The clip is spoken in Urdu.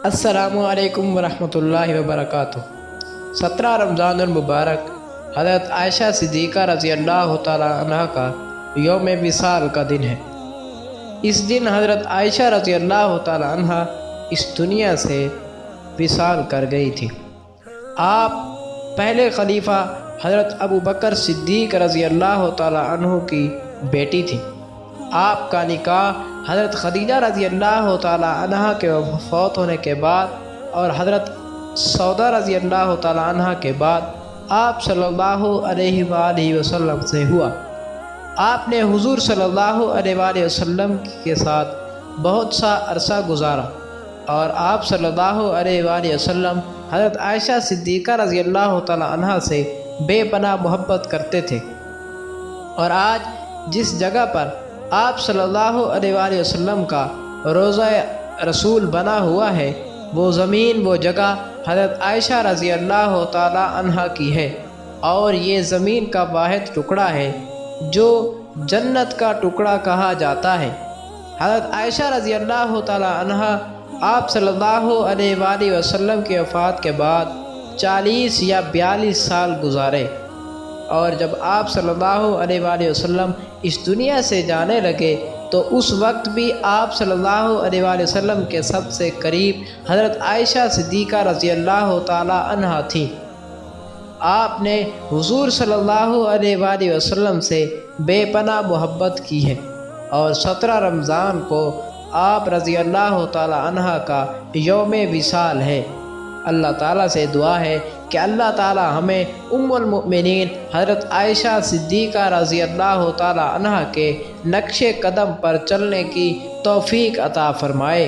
السلام علیکم ورحمۃ اللہ وبرکاتہ۔ 17 رمضان المبارک حضرت عائشہ صدیقہ رضی اللہ تعالیٰ عنہ کا یوم وصال کا دن ہے۔ اس دن حضرت عائشہ رضی اللہ تعالیٰ عنہ اس دنیا سے وصال کر گئی تھی۔ آپ پہلے خلیفہ حضرت ابو بکر صدیق رضی اللہ تعالیٰ عنہ کی بیٹی تھی۔ آپ کا نکاح حضرت خدیجہ رضی اللہ تعالیٰ عنہ کے فوت ہونے کے بعد اور حضرت سودا رضی اللہ تعالیٰ عنہ کے بعد آپ صلی اللہ علیہ وآلہ وسلم سے ہوا۔ آپ نے حضور صلی اللہ علیہ وآلہ وسلم کے ساتھ بہت سا عرصہ گزارا اور آپ صلی اللہ علیہ وآلہ وسلم حضرت عائشہ صدیقہ رضی اللہ تعالیٰ عنہ سے بے پناہ محبت کرتے تھے۔ اور آج جس جگہ پر آپ صلی اللہ علیہ وآلہ وسلم کا روضہ رسول بنا ہوا ہے، وہ زمین، وہ جگہ حضرت عائشہ رضی اللہ تعالی عنہ کی ہے، اور یہ زمین کا واحد ٹکڑا ہے جو جنت کا ٹکڑا کہا جاتا ہے۔ حضرت عائشہ رضی اللہ تعالی عنہ آپ صلی اللہ علیہ وآلہ وسلم کی وفات کے بعد 40 یا 42 سال گزارے، اور جب آپ صلی اللہ علیہ وآلہ وسلم اس دنیا سے جانے لگے تو اس وقت بھی آپ صلی اللہ علیہ وآلہ وسلم کے سب سے قریب حضرت عائشہ صدیقہ رضی اللہ تعالی عنہ تھی۔ آپ نے حضور صلی اللہ علیہ وآلہ وسلم سے بے پناہ محبت کی ہے، اور 17 رمضان کو آپ رضی اللہ تعالی عنہ کا یوم وصال ہے۔ اللہ تعالیٰ سے دعا ہے کہ اللہ تعالیٰ ہمیں ام المؤمنین حضرت عائشہ صدیقہ رضی اللہ تعالی عنہ کے نقش قدم پر چلنے کی توفیق عطا فرمائے۔